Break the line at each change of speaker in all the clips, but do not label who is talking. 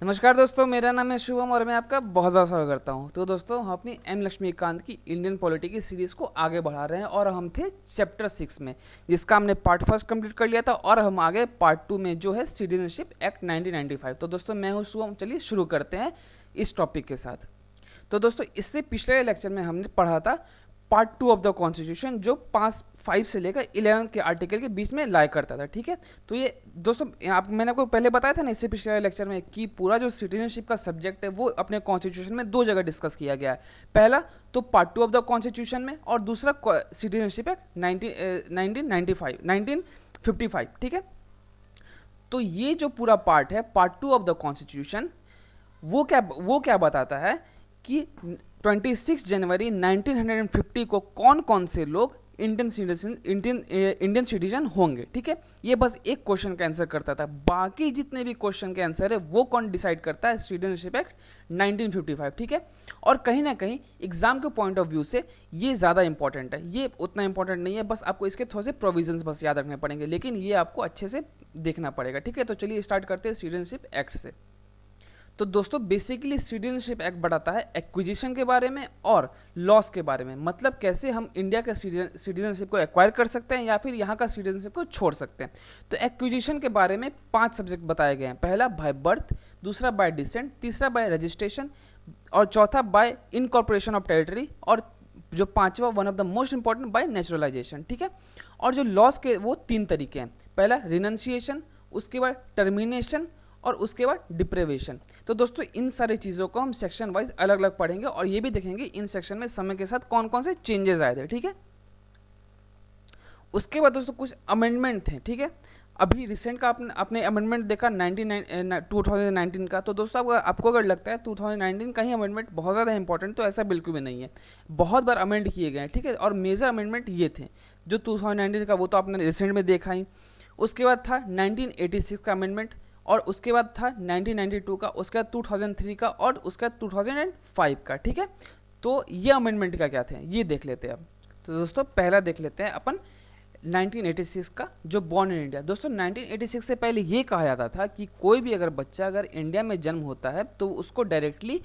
नमस्कार दोस्तों, मेरा नाम है शुभम और मैं आपका बहुत बहुत स्वागत करता हूं। तो दोस्तों, हम अपनी एम लक्ष्मीकांत की इंडियन पॉलिटी की सीरीज़ को आगे बढ़ा रहे हैं और हम थे चैप्टर 6 में, जिसका हमने पार्ट फर्स्ट कंप्लीट कर लिया था और हम आगे पार्ट 2 में जो है सिटीजनशिप एक्ट 1995। तो दोस्तों, मैं हूं शुभम। चलिए शुरू करते हैं इस टॉपिक के साथ। तो दोस्तों, इससे पिछले लेक्चर में हमने पढ़ा था पार्ट 2 ऑफ द कॉन्स्टिट्यूशन, जो 5 से लेकर 11 के आर्टिकल के बीच में लाई करता था। ठीक है, तो ये दोस्तों मैंने आपको पहले बताया था ना इससे पिछले लेक्चर में कि पूरा जो सिटीजनशिप का सब्जेक्ट है वो अपने कॉन्स्टिट्यूशन में दो जगह डिस्कस किया गया है। पहला तो पार्ट 2 ऑफ द कॉन्स्टिट्यूशन में और दूसरा सिटीजनशिप एक्ट 1955। ठीक है, तो ये जो पूरा पार्ट है, पार्ट 2 ऑफ द कॉन्स्टिट्यूशन, वो क्या बताता है कि 26 जनवरी 1950 को कौन कौन से लोग इंडियन सिटीजन होंगे। ठीक है, ये बस एक क्वेश्चन का आंसर करता था। बाकी जितने भी क्वेश्चन के आंसर है वो कौन डिसाइड करता है? Citizenship act 1955। ठीक है, और कहीं ना कहीं एग्जाम के पॉइंट ऑफ व्यू से ये ज़्यादा इंपॉर्टेंट है। ये उतना इंपॉर्टेंट नहीं है, बस आपको इसके थोड़े से प्रोविजंस बस याद रखने पड़ेंगे, लेकिन ये आपको अच्छे से देखना पड़ेगा। ठीक है, तो चलिए स्टार्ट करते हैं सिटीजनशिप एक्ट से। तो दोस्तों, बेसिकली सिटीजनशिप एक्ट बताता है एक्विजिशन के बारे में और लॉस के बारे में, मतलब कैसे हम इंडिया का सिटीजनशिप को एक्वायर कर सकते हैं या फिर यहाँ का सिटीजनशिप को छोड़ सकते हैं। तो एक्विजिशन के बारे में 5 सब्जेक्ट बताए गए हैं। पहला बाय बर्थ, दूसरा बाय डिसेंट, तीसरा बाय रजिस्ट्रेशन और चौथा बाय इनकॉर्पोरेशन ऑफ टेरिटरी, और जो पांचवा one of the most important bye naturalisation. ठीक है, और जो लॉस के वो 3 तरीके हैं। पहला रिनंसिएशन, उसके बाद टर्मिनेशन और उसके बाद डिप्रेवेशन। तो दोस्तों, इन सारी चीज़ों को हम सेक्शन वाइज अलग अलग पढ़ेंगे और ये भी देखेंगे इन सेक्शन में समय के साथ कौन कौन से चेंजेस आए थे। ठीक है, उसके बाद दोस्तों कुछ अमेंडमेंट थे। ठीक है, अभी रिसेंट का आपने अमेंडमेंट देखा 2019 का। तो दोस्तों, आपको अगर लगता है 2019 का ही अमेंडमेंट बहुत ज़्यादा इंपॉर्टेंट, तो ऐसा बिल्कुल भी नहीं है। बहुत बार अमेंड किए गए हैं। ठीक है, और मेजर अमेंडमेंट ये थे जो 2019 का, वो तो आपने रिसेंट में देखा ही। उसके बाद था 1986 का अमेंडमेंट, और उसके बाद था 1992 का, उसके बाद 2003 का और उसके बाद 2005 का। ठीक है, तो ये अमेंडमेंट का क्या थे ये देख लेते हैं अब। तो दोस्तों, पहला देख लेते हैं अपन 1986 का, जो बॉर्न इन इंडिया। दोस्तों, 1986 से पहले ये कहा जाता था कि कोई भी अगर बच्चा अगर इंडिया में जन्म होता है तो उसको डायरेक्टली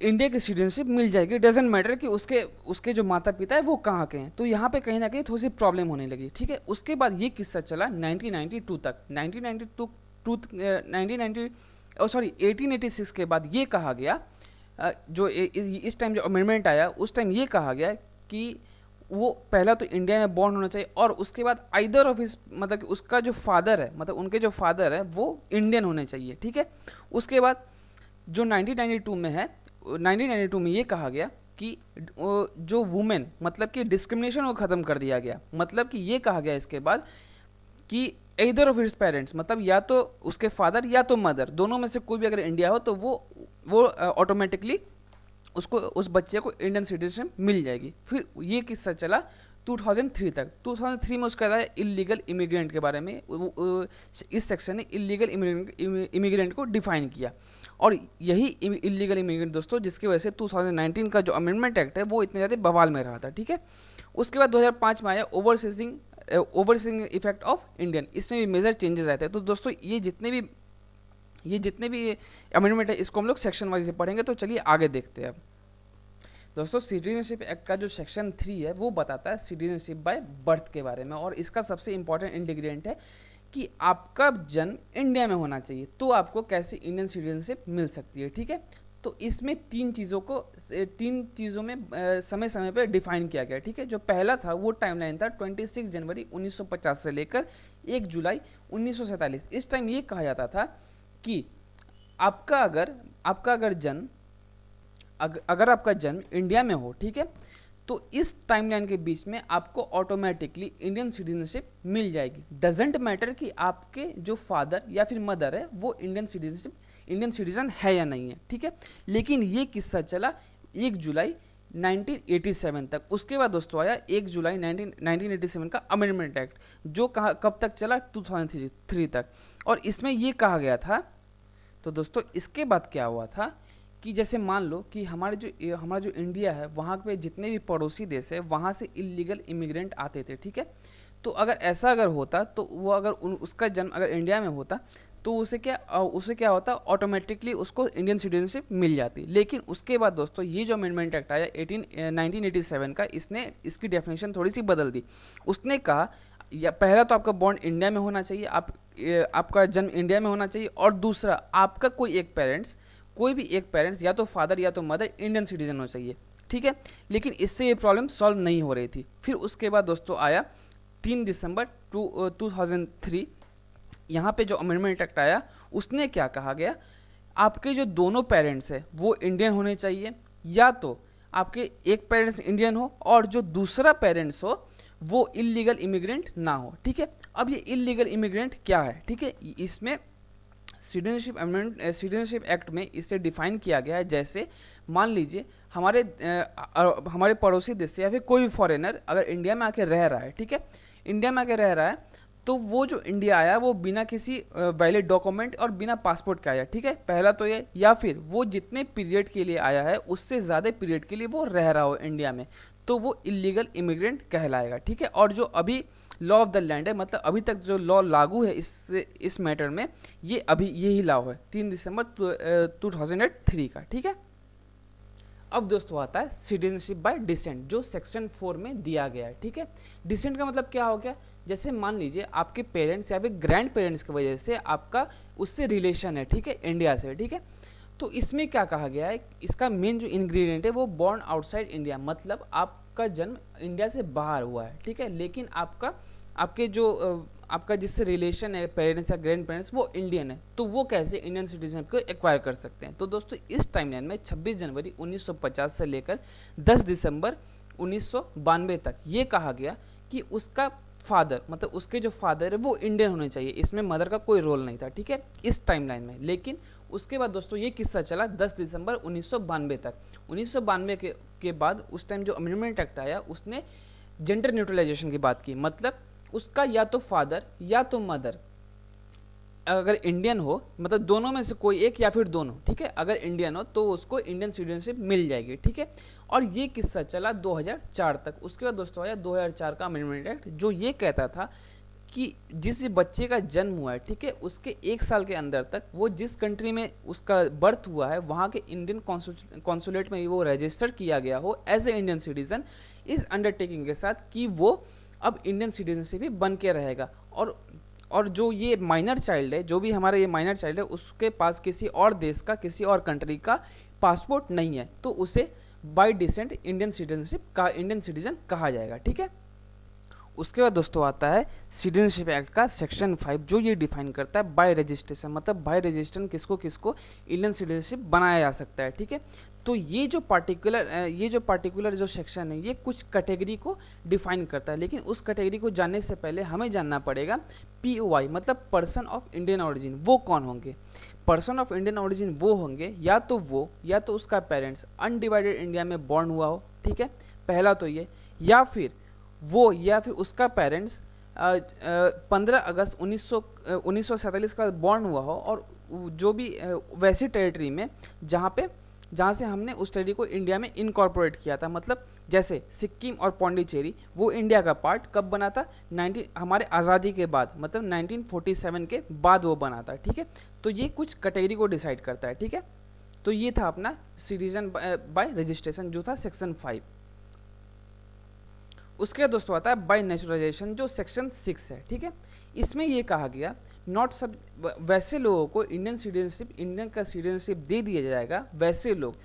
इंडिया की सिटीजनशिप मिल जाएगी। डजेंट मैटर कि उसके उसके जो माता पिता है वो कहाँ के हैं। तो यहाँ पे कहीं ना कहीं थोड़ी सी प्रॉब्लम होने लगी। ठीक है, उसके बाद ये किस्सा चला 1992 तक। 1886 के बाद ये कहा गया, जो इस टाइम जो अमेंडमेंट आया उस टाइम ये कहा गया कि वो पहला तो इंडिया में बॉर्न होना चाहिए और उसके बाद आइदर ऑफ हिज, मतलब कि उसका जो फादर है, मतलब उनके जो फादर है वो इंडियन होने चाहिए। ठीक है, उसके बाद जो 1992 में है, 1992 में ये कहा गया कि जो वुमेन, मतलब कि डिस्क्रिमिनेशन को ख़त्म कर दिया गया। मतलब कि ये कहा गया इसके बाद कि एदर ऑफ हिज पेरेंट्स, मतलब या तो उसके फादर या तो मदर, दोनों में से कोई भी अगर इंडिया हो तो वो ऑटोमेटिकली उसको, उस बच्चे को इंडियन सिटीजनशिप मिल जाएगी। फिर ये किस्सा चला 2003 तक। 2003 में उसका है इलीगल इमिग्रेंट के बारे में। इस सेक्शन ने इलीगल इमिग्रेंट को डिफाइन किया, और यही इलीगल इमिग्रेंट दोस्तों जिसकी वजह से 2019 का जो अमेंडमेंट एक्ट है वो इतने ज़्यादा बवाल में रहा था। ठीक है, उसके बाद 2005 में आया ओवरसीइंग इफेक्ट ऑफ इंडियन। इसमें भी मेजर चेंजेस आए थे। तो दोस्तों, ये जितने भी अमेंडमेंट है इसको हम लोग सेक्शन वाइज पढ़ेंगे। तो चलिए आगे देखते हैं अब। दोस्तों, सिटीजनशिप एक्ट का जो सेक्शन 3 है वो बताता है सिटीजनशिप बाय बर्थ के बारे में, और इसका सबसे इंपॉर्टेंट इंटीग्रेंट है कि आपका जन्म इंडिया में होना चाहिए तो आपको कैसे इंडियन सिटीजनशिप मिल सकती है। ठीक है, तो इसमें 3 चीज़ों में समय समय पर डिफाइन किया गया। ठीक है, जो पहला था वो टाइमलाइन था 26 जनवरी 1950 से लेकर 1 जुलाई 1947। इस टाइम ये कहा जाता था कि आपका अगर जन्म अगर आपका जन्म इंडिया में हो, ठीक है, तो इस टाइमलाइन के बीच में आपको ऑटोमेटिकली इंडियन सिटीजनशिप मिल जाएगी। डजेंट मैटर कि आपके जो फादर या फिर मदर है वो इंडियन सिटीजन है या नहीं है। ठीक है, लेकिन ये किस्सा चला 1 जुलाई 1987 तक। उसके बाद दोस्तों आया 1 जुलाई 1987 का अमेंडमेंट एक्ट, जो कब तक चला? 2003 तक। और इसमें ये कहा गया था, तो दोस्तों इसके बाद क्या हुआ था कि जैसे मान लो कि हमारा जो इंडिया है वहाँ पे जितने भी पड़ोसी देश है वहाँ से इलीगल इमिग्रेंट आते थे। ठीक है, तो अगर ऐसा होता तो वो उसका जन्म अगर इंडिया में होता तो उसे क्या होता, ऑटोमेटिकली उसको इंडियन सिटीजनशिप मिल जाती। लेकिन उसके बाद दोस्तों ये जो अमेंडमेंट एक्ट आया 1987 का, इसने इसकी डेफिनेशन थोड़ी सी बदल दी। उसने कहा या पहला तो आपका बॉन्ड इंडिया में होना चाहिए, आपका जन्म इंडिया में होना चाहिए, और दूसरा आपका कोई भी एक पेरेंट्स या तो फादर या तो मदर इंडियन सिटीजन होना चाहिए, ठीक है। लेकिन इससे ये प्रॉब्लम सॉल्व नहीं हो रही थी। फिर उसके बाद दोस्तों आया 3 दिसंबर 2003, यहाँ पे जो अमेंडमेंट एक्ट आया उसने क्या कहा गया, आपके जो दोनों पेरेंट्स है वो इंडियन होने चाहिए, या तो आपके एक पेरेंट्स इंडियन हो और जो दूसरा पेरेंट्स हो वो इलीगल इमिग्रेंट ना हो, ठीक है। अब ये इलीगल इमिग्रेंट क्या है, ठीक है, इसमें सिटीजनशिप एक्ट में इसे डिफाइन किया गया है। जैसे मान लीजिए हमारे पड़ोसी देश से या फिर कोई भी फॉरेनर अगर इंडिया में आके रह रहा है, ठीक है, इंडिया में आके रह रहा है, तो वो जो इंडिया आया वो बिना किसी वैलिड डॉक्यूमेंट और बिना पासपोर्ट का आया, ठीक है, पहला तो ये, या फिर वो जितने पीरियड के लिए आया है उससे ज़्यादा पीरियड के लिए वो रह रहा हो इंडिया में, तो वो इलीगल इमिग्रेंट कहलाएगा, ठीक है। और जो अभी लॉ ऑफ द लैंड है, मतलब अभी तक जो लॉ लागू है इस मैटर में, ये अभी यही लॉ है 3 दिसंबर 2003 का, ठीक है। अब दोस्तों आता है सिटीजनशिप बाय डिसेंट, जो सेक्शन 4 में दिया गया है, ठीक है। डिसेंट का मतलब क्या हो गया, जैसे मान लीजिए आपके पेरेंट्स या फिर ग्रैंड पेरेंट्स की वजह से आपका उससे रिलेशन है, ठीक है, इंडिया से, ठीक है। तो इसमें क्या कहा गया है, इसका मेन जो इंग्रेडिएंट है वो बॉर्न आउटसाइड इंडिया, मतलब आपका जन्म इंडिया से बाहर हुआ है, ठीक है, लेकिन आपका जिससे रिलेशन है पेरेंट्स या ग्रैंड पेरेंट्स वो इंडियन है, तो वो कैसे इंडियन सिटीजन को एक्वायर कर सकते हैं। तो दोस्तों इस टाइमलाइन में 26 जनवरी 1950 से लेकर 10 दिसंबर 1992 तक ये कहा गया कि उसका फादर, मतलब उसके जो फादर है वो इंडियन होने चाहिए, इसमें मदर का कोई रोल नहीं था, ठीक है, इस टाइमलाइन में। लेकिन उसके बाद दोस्तों ये किस्सा चला 10 दिसंबर 1992 तक। 1992 के बाद उस टाइम जो अमेंडमेंट एक्ट आया उसने जेंडर न्यूट्रलाइजेशन की बात की, मतलब उसका या तो फादर या तो मदर अगर इंडियन हो, मतलब दोनों में से कोई एक या फिर दोनों, ठीक है, अगर इंडियन हो तो उसको इंडियन सिटीजनशिप मिल जाएगी, ठीक है। और ये किस्सा चला 2004 तक। उसके बाद दोस्तों आया 2004 का अमेंडमेंट एक्ट, जो ये कहता था कि जिस बच्चे का जन्म हुआ है, ठीक है, उसके 1 साल के अंदर तक वो जिस कंट्री में उसका बर्थ हुआ है वहाँ के इंडियन कॉन्सुलेट में वो रजिस्टर किया गया हो एज ए इंडियन सिटीजन, इस अंडरटेकिंग के साथ कि वो अब इंडियन सिटीजनशिप भी बन के रहेगा। और जो ये माइनर चाइल्ड है, जो भी हमारा ये माइनर चाइल्ड है, उसके पास किसी और देश का, किसी और कंट्री का पासपोर्ट नहीं है, तो उसे बाय डिसेंट इंडियन सिटीजन कहा जाएगा, ठीक है। उसके बाद दोस्तों आता है सिटीजनशिप एक्ट का सेक्शन 5, जो ये डिफाइन करता है बाय रजिस्ट्रेशन, मतलब बाय रजिस्ट्रेशन किसको इंडियन सिटीजनशिप बनाया जा सकता है, ठीक है। तो ये जो पार्टिकुलर जो सेक्शन है ये कुछ कैटेगरी को डिफाइन करता है, लेकिन उस कैटेगरी को जानने से पहले हमें जानना पड़ेगा POI, मतलब पर्सन ऑफ इंडियन ऑरिजिन, वो कौन होंगे। पर्सन ऑफ इंडियन ऑरिजिन वो होंगे या तो उसका पेरेंट्स अनडिवाइडेड इंडिया में बॉर्न हुआ हो, ठीक है, पहला तो ये, या फिर उसका पेरेंट्स 15 अगस्त 1947 का बॉर्न हुआ हो, और जो भी वैसी टेरिटरी में जहाँ से हमने उस टेरिटरी को इंडिया में इनकॉर्पोरेट किया था, मतलब जैसे सिक्किम और पौंडीचेरी वो इंडिया का पार्ट कब बना था, हमारे आज़ादी के बाद, मतलब 1947 के बाद वो बना था, ठीक है। तो ये कुछ कैटेगरी को डिसाइड करता है, ठीक है। तो ये था अपना सिटीजन बाय रजिस्ट्रेशन, जो था सेक्शन 5। उसके बाद दोस्तों आता है बाय नेचुरलाइजेशन, जो सेक्शन 6 है, ठीक है। इसमें ये कहा गया वैसे लोगों को इंडियन का सिटीजनशिप दे दिया जाएगा, वैसे लोग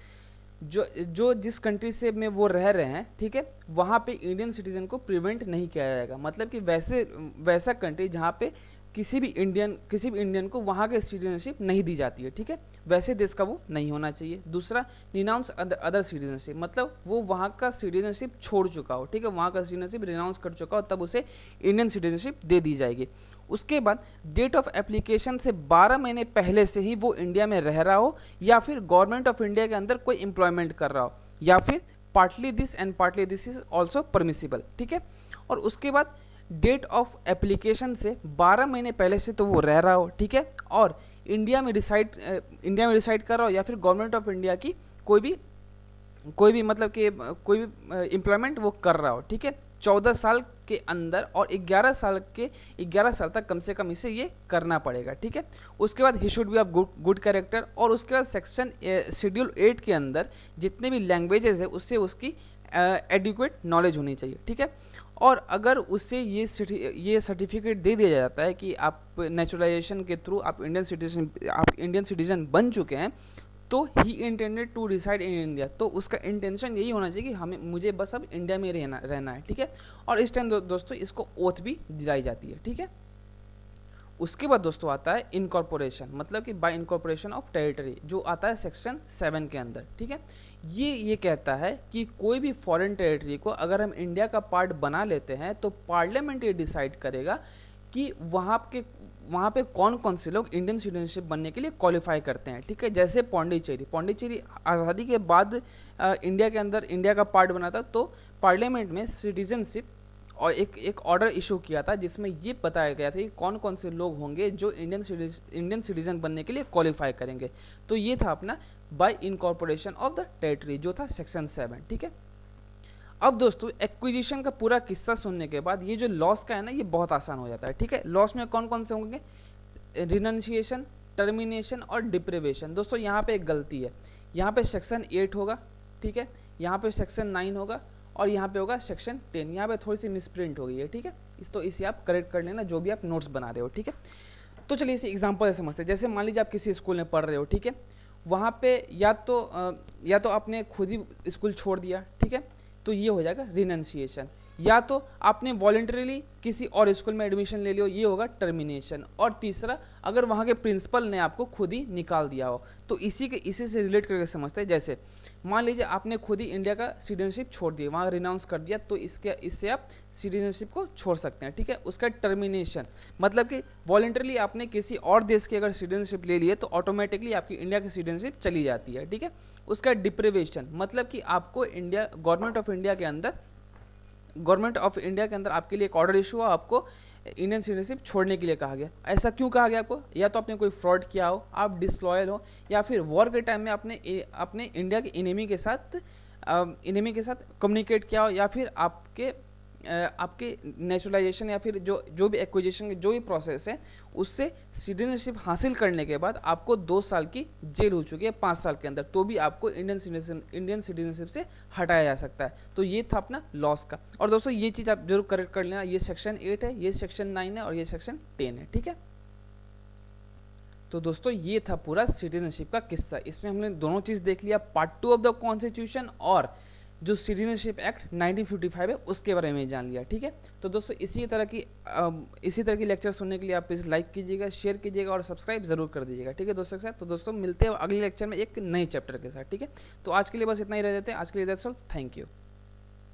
जो जिस कंट्री से में वो रह रहे हैं, ठीक है, वहाँ पे इंडियन सिटीजन को प्रिवेंट नहीं किया जाएगा, मतलब कि वैसा कंट्री जहाँ पे किसी भी इंडियन को वहाँ के सिटीजनशिप नहीं दी जाती है, ठीक है, वैसे देश का वो नहीं होना चाहिए। दूसरा, रिनाउंस अदर सिटीजनशिप, मतलब वो वहाँ का सिटीजनशिप छोड़ चुका हो, ठीक है, वहाँ का सिटीजनशिप रिनाउंस कर चुका हो, तब उसे इंडियन सिटीजनशिप दे दी जाएगी। उसके बाद डेट ऑफ एप्लीकेशन से 12 महीने पहले से ही वो इंडिया में रह रहा हो, या फिर गवर्नमेंट ऑफ इंडिया के अंदर कोई एम्प्लॉयमेंट कर रहा हो, या फिर partly this is also permissible, ठीक है। और उसके बाद डेट ऑफ एप्लीकेशन से 12 महीने पहले से तो वो रह रहा हो, ठीक है, और इंडिया में रिसाइड कर रहा हो, या फिर गवर्नमेंट ऑफ इंडिया की कोई भी मतलब कि कोई भी एम्प्लॉयमेंट वो कर रहा हो, ठीक है, 14 साल के अंदर और 11 साल तक कम से कम इसे ये करना पड़ेगा, ठीक है। उसके बाद he should be of good character, और उसके बाद सेक्शन शेड्यूल 8 के अंदर जितने भी लैंग्वेजेस है उससे उसकी एडिक्वेट नॉलेज होनी चाहिए, ठीक है। और अगर उससे ये सर्टिफिकेट दे दिया जाता है कि आप नेचुरलाइजेशन के थ्रू आप इंडियन सिटीजन बन चुके हैं, तो he intended to reside in India, तो उसका इंटेंशन यही होना चाहिए कि मुझे बस अब इंडिया में रहना है, ठीक है। और इस टाइम दोस्तों इसको ओथ भी दिलाई जाती है, ठीक है। उसके बाद दोस्तों आता है इनकॉर्पोरेशन, मतलब कि बाय इनकॉर्पोरेशन ऑफ टेरिटरी, जो आता है सेक्शन 7 के अंदर, ठीक है। ये कहता है कि कोई भी फॉरेन टेरिटरी को अगर हम इंडिया का पार्ट बना लेते हैं तो पार्लियामेंट ये डिसाइड करेगा कि वहाँ पे कौन कौन से लोग इंडियन सिटीजनशिप बनने के लिए क्वालिफाई करते हैं, ठीक है। जैसे पौंडीचेरी आज़ादी के बाद इंडिया के अंदर इंडिया का पार्ट बना था, तो पार्लियामेंट में सिटीजनशिप और एक ऑर्डर इशू किया था जिसमें ये बताया गया था कि कौन कौन से लोग होंगे जो इंडियन सिटीजन बनने के लिए क्वालिफाई करेंगे। तो ये था अपना bye incorporation of the territory, जो था सेक्शन 7, ठीक है। अब दोस्तों एक्विजिशन का पूरा किस्सा सुनने के बाद ये जो लॉस का है ना, ये बहुत आसान हो जाता है, ठीक है। लॉस में कौन कौन से होंगे? रिनंसिएशन, टर्मिनेशन और डिप्रिवेशन। दोस्तों यहाँ पे एक गलती है, यहाँ पे सेक्शन 8 होगा, ठीक है, यहाँ पे सेक्शन 9 होगा और यहाँ पे होगा सेक्शन 10। यहाँ पे थोड़ी सी मिसप्रिंट हो गई है, ठीक है। तो इसे आप करेक्ट कर लेना जो भी आप नोट्स बना रहे हो, ठीक है। तो चलिए इसे एग्जांपल से समझते हैं। जैसे मान लीजिए आप किसी स्कूल में पढ़ रहे हो, ठीक है, वहाँ पे या तो आपने खुद ही स्कूल छोड़ दिया, ठीक है, तो ये हो जाएगा रिनंसिएशन, या तो आपने वॉलंटरीली किसी और स्कूल में एडमिशन ले लियो, ये होगा टर्मिनेशन। और तीसरा, अगर वहाँ के प्रिंसिपल ने आपको खुद ही निकाल दिया हो, तो इसी से रिलेट करके समझते हैं। जैसे मान लीजिए आपने खुद ही इंडिया का सिटीजनशिप छोड़ दिया, वहाँ रिनाउंस कर दिया, तो इससे आप सिटीजनशिप को छोड़ सकते हैं, ठीक है। उसका टर्मिनेशन मतलब कि वॉलंटरली आपने किसी और देश की अगर सिटीजनशिप ले लिए तो ऑटोमेटिकली आपकी इंडिया की सिटीजनशिप चली जाती है, ठीक है। उसका डिप्रिवेशन मतलब कि आपको गवर्नमेंट ऑफ इंडिया के अंदर आपके लिए एक ऑर्डर इशू हुआ, आपको इंडियन सिटीजनशिप छोड़ने के लिए कहा गया। ऐसा क्यों कहा गया आपको? या तो आपने कोई फ्रॉड किया हो, आप डिसलॉयल हो, या फिर वॉर के टाइम में आपने इंडिया के इनेमी के साथ कम्युनिकेट किया हो, या फिर आपके नेचुरलाइजेशन या फिर जो भी एक्विजिशन जो भी प्रोसेस है उससे सिटीजनशिप हासिल करने के बाद आपको 2 साल की जेल हो चुकी है 5 साल के अंदर, तो भी आपको इंडियन सिटीजनशिप से हटाया जा सकता है। तो ये था अपना लॉस का। और दोस्तों ये चीज़ आप जरूर करेक्ट कर लेना, ये सेक्शन 8 है, ये सेक्शन 9 है और ये सेक्शन 10 है, ठीक है। तो दोस्तों ये था पूरा सिटीजनशिप का किस्सा। इसमें हमने दोनों चीज़ देख लिया, पार्ट 2 ऑफ द कॉन्स्टिट्यूशन और जो सिटीजनशिप एक्ट 1955 है उसके बारे में जान लिया, ठीक है। तो दोस्तों इसी तरह की लेक्चर सुनने के लिए आप प्लीज़ लाइक कीजिएगा, शेयर कीजिएगा और सब्सक्राइब जरूर कर दीजिएगा, ठीक है दोस्तों के साथ। तो दोस्तों मिलते हैं अगले लेक्चर में एक नए चैप्टर के साथ, ठीक है। तो आज के लिए बस इतना ही रह जाते हैं। आज के लिए दैट्स ऑल, थैंक यू।